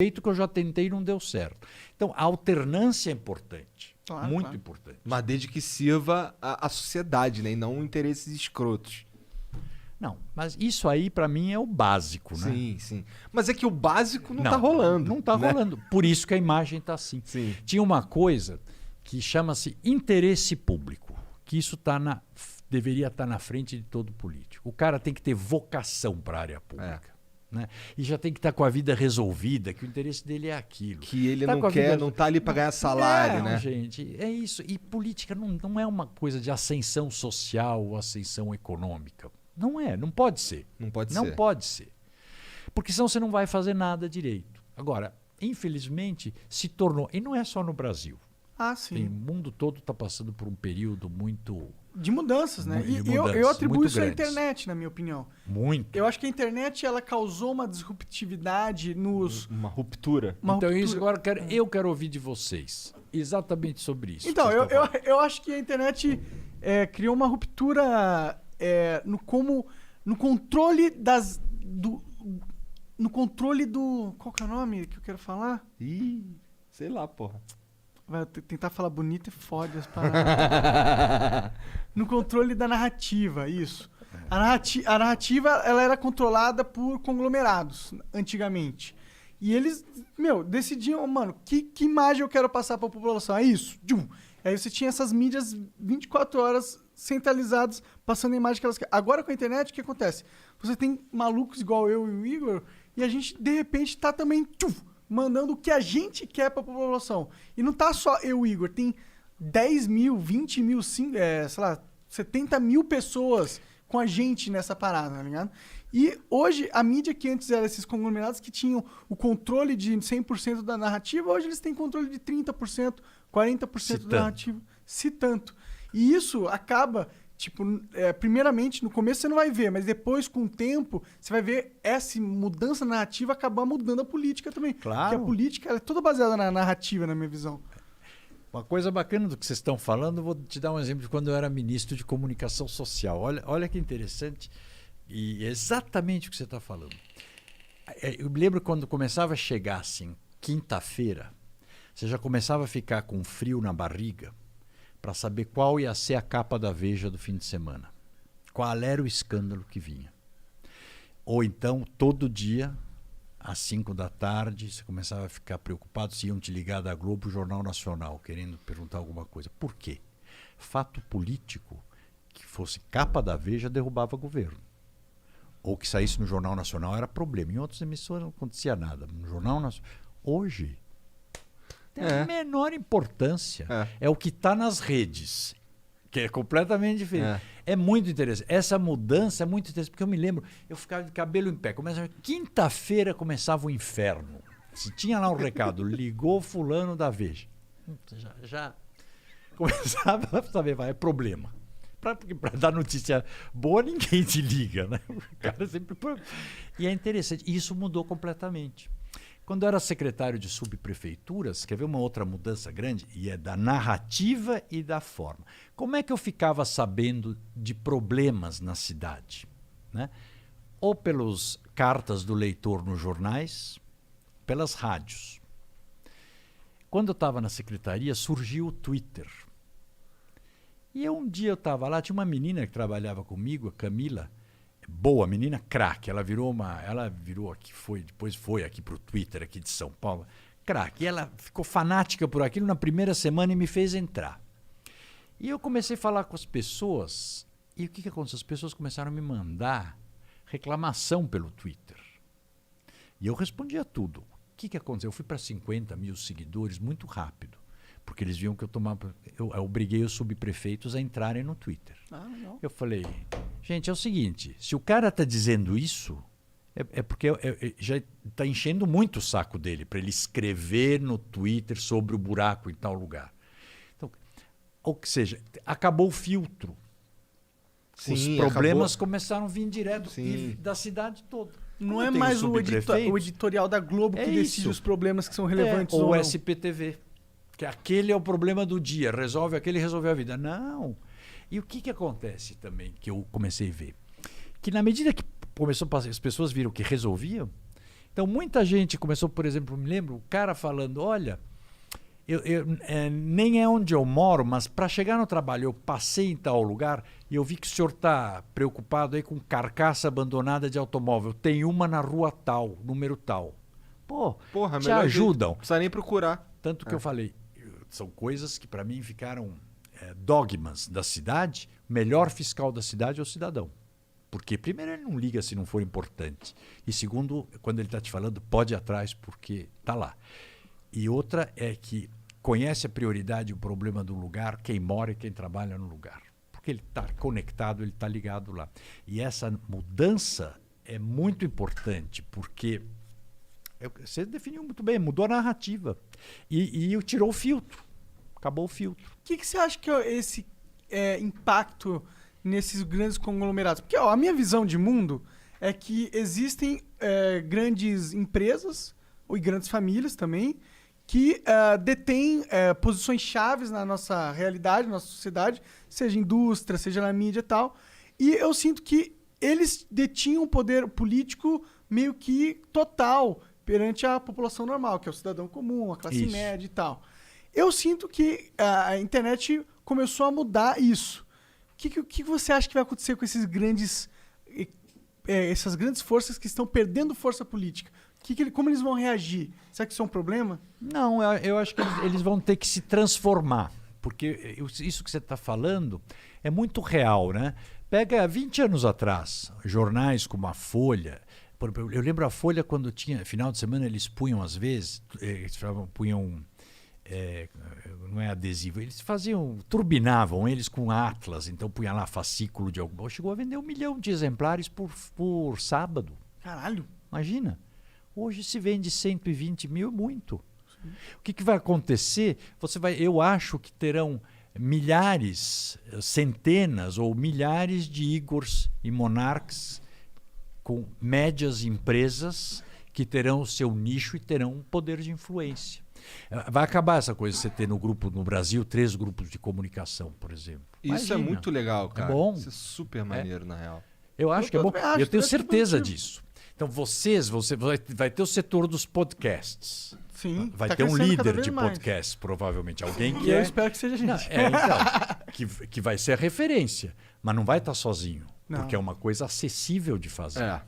jeito que eu já tentei e não deu certo. Então, a alternância é importante. Claro, muito claro. importante. Mas desde que sirva a sociedade, né? E não interesses escrotos. Não, mas isso aí para mim é o básico, né? Sim, sim. Mas é que o básico não tá rolando. Não tá né? rolando. Por isso que a imagem tá assim. Sim. Tinha uma coisa que chama-se interesse público, que isso deveria estar na frente de todo político. O cara tem que ter vocação para a área pública. Né? E já tem que estar com a vida resolvida, que o interesse dele é aquilo. Que ele Tá não com a quer, vida- não tá ali pra ganhar salário, Não, né? gente, é isso. E política não é uma coisa de ascensão social ou ascensão econômica. Não é, não pode ser. Não pode Não ser. pode ser. Porque senão você não vai fazer nada direito. Agora, infelizmente, se tornou... E não é só no Brasil. Ah, sim. O mundo todo está passando por um período muito... De mudanças, né? De E mudanças, eu atribuo muito isso à grandes. internet, na minha opinião. Muito. Eu acho que a internet ela causou uma disruptividade nos... Uma ruptura. uma Então, ruptura. isso agora eu quero ouvir de vocês. Exatamente sobre isso. Então, que vocês estão falando. eu acho que a internet criou uma ruptura no controle no controle do... Qual que é o nome que eu quero falar? Ih, sei lá, porra. Vai tentar falar bonito e fode as palavras. No controle da narrativa, isso. A narrativa ela era controlada por conglomerados, antigamente. E eles, decidiam, mano, que imagem eu quero passar para a população? É isso. Tchum. Aí você tinha essas mídias 24 horas centralizadas, passando a imagem que elas querem. Agora com a internet, o que acontece? Você tem malucos igual eu e o Igor, e a gente, de repente, tá também mandando o que a gente quer para a população. E não tá só eu e o Igor, tem 10 mil, 20 mil, 70 mil pessoas com a gente nessa parada, tá ligado? E hoje, a mídia que antes era esses conglomerados que tinham o controle de 100% da narrativa, hoje eles têm controle de 30%, 40% da narrativa, se tanto. E isso acaba, primeiramente, no começo você não vai ver, mas depois, com o tempo, você vai ver essa mudança narrativa acabar mudando a política também. Claro. Porque a política ela é toda baseada na narrativa, na minha visão. Uma coisa bacana do que vocês estão falando, eu vou te dar um exemplo de quando eu era ministro de comunicação social. Olha que interessante, e é exatamente o que você está falando. Eu me lembro quando começava a chegar assim, quinta-feira, você já começava a ficar com frio na barriga para saber qual ia ser a capa da Veja do fim de semana. Qual era o escândalo que vinha. Ou então, todo dia, às 5 da tarde, você começava a ficar preocupado se iam te ligar da Globo, Jornal Nacional, querendo perguntar alguma coisa. Por quê? Fato político que fosse capa da Veja derrubava governo. Ou que saísse no Jornal Nacional era problema. Em outras emissoras não acontecia nada. No Jornal Nacional... Hoje, tem a menor importância. É o que está nas redes, que é completamente diferente. É muito interessante. Essa mudança é muito interessante, porque eu me lembro, eu ficava de cabelo em pé. Quinta-feira começava o inferno. Se tinha lá um recado, ligou fulano da Veja. Já começava a saber, é problema. Porque para dar notícia boa, ninguém te liga, né? O cara sempre... E é interessante. E isso mudou completamente. Quando eu era secretário de subprefeituras, quer ver uma outra mudança grande? E é da narrativa e da forma. Como é que eu ficava sabendo de problemas na cidade? Né? Ou pelas cartas do leitor nos jornais, pelas rádios. Quando eu estava na secretaria, surgiu o Twitter. E um dia eu estava lá, tinha uma menina que trabalhava comigo, a Camila, boa menina, craque. Ela virou aqui, depois foi aqui para o Twitter, aqui de São Paulo, craque. E ela ficou fanática por aquilo na primeira semana e me fez entrar. E eu comecei a falar com as pessoas, e o que aconteceu? As pessoas começaram a me mandar reclamação pelo Twitter. E eu respondia tudo. O que aconteceu? Eu fui para 50 mil seguidores muito rápido. Porque eles viam que eu obriguei os subprefeitos a entrarem no Twitter. Legal. Eu falei, gente, é o seguinte, se o cara está dizendo isso, é porque já está enchendo muito o saco dele para ele escrever no Twitter sobre o buraco em tal lugar. Então, ou seja, acabou o filtro. Sim, os problemas acabou. começaram a vir direto da cidade toda. Não Como é tem mais os o subprefeitos, editorial da Globo que decide isso. os problemas que são relevantes ou ou o não. SPTV. Que aquele é o problema do dia, resolve aquele, resolveu a vida. Não. E o que acontece também, que eu comecei a ver? Que na medida que começou a passar, as pessoas viram que resolviam, Então, muita gente começou, por exemplo, me lembro, o cara falando, olha, nem é onde eu moro, mas para chegar no trabalho eu passei em tal lugar e eu vi que o senhor está preocupado aí com carcaça abandonada de automóvel. Tem uma na rua tal, número tal. Pô, Porra, te melhor ajudam. Não precisa nem procurar. Tanto que eu falei, são coisas que para mim ficaram dogmas da cidade. O melhor fiscal da cidade é o cidadão. Porque, primeiro, ele não liga se não for importante. E, segundo, quando ele está te falando, pode ir atrás porque está lá. E outra é que conhece a prioridade e o problema do lugar, quem mora e quem trabalha no lugar. Porque ele está conectado, ele está ligado lá. E essa mudança é muito importante, porque você definiu muito bem, mudou a narrativa. E tirou o filtro. Acabou o filtro. O que você acha que é esse impacto nesses grandes conglomerados? Porque a minha visão de mundo é que existem grandes empresas e grandes famílias também que detêm posições chaves na nossa realidade, na nossa sociedade, seja indústria, seja na mídia e tal. E eu sinto que eles detinham o poder político meio que total perante a população normal, que é o cidadão comum, a classe média e tal. Eu sinto que a internet começou a mudar isso. O que você acha que vai acontecer com esses essas grandes forças que estão perdendo força política? Como eles vão reagir? Será que isso é um problema? Não, eu acho que eles vão ter que se transformar. Porque isso que você está falando é muito real, né? Pega 20 anos atrás, jornais como a Folha. Eu lembro a Folha quando tinha, final de semana, eles punham às vezes, punham... não é adesivo, eles turbinavam eles com atlas, então punha lá fascículo de algum. Chegou a vender 1 milhão de exemplares por sábado. Caralho! Imagina. Hoje se vende 120 mil, muito. Sim. O que vai acontecer? Eu acho que terão milhares, centenas ou milhares de Igors e Monarques com médias empresas que terão o seu nicho e terão um poder de influência. Vai acabar essa coisa de você ter no Brasil 3 grupos de comunicação, por exemplo. Isso é muito legal, cara. É bom. Isso é super maneiro, na real. Eu acho que é bom. Eu tenho certeza disso. Então você vai ter o setor dos podcasts. Sim. Vai ter um líder de podcasts, provavelmente. Alguém que eu espero que seja a gente. Então, que vai ser a referência. Mas não vai estar sozinho. Não. Porque é uma coisa acessível de fazer. É.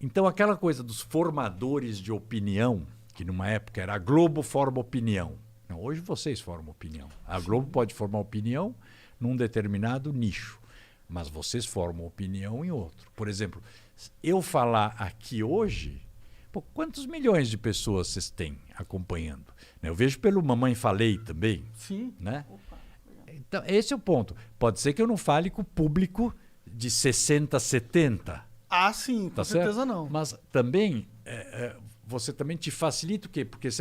Então aquela coisa dos formadores de opinião, que numa época era a Globo forma opinião. Não, hoje vocês formam opinião. A Globo pode formar opinião num determinado nicho, mas vocês formam opinião em outro. Por exemplo, eu falar aqui hoje, quantos milhões de pessoas vocês têm acompanhando? Eu vejo pelo Mamãe Falei também. Sim. Né? Então, esse é o ponto. Pode ser que eu não fale com o público de 60, 70. Ah, sim, com certeza não. Mas também, você também te facilita o quê? Porque você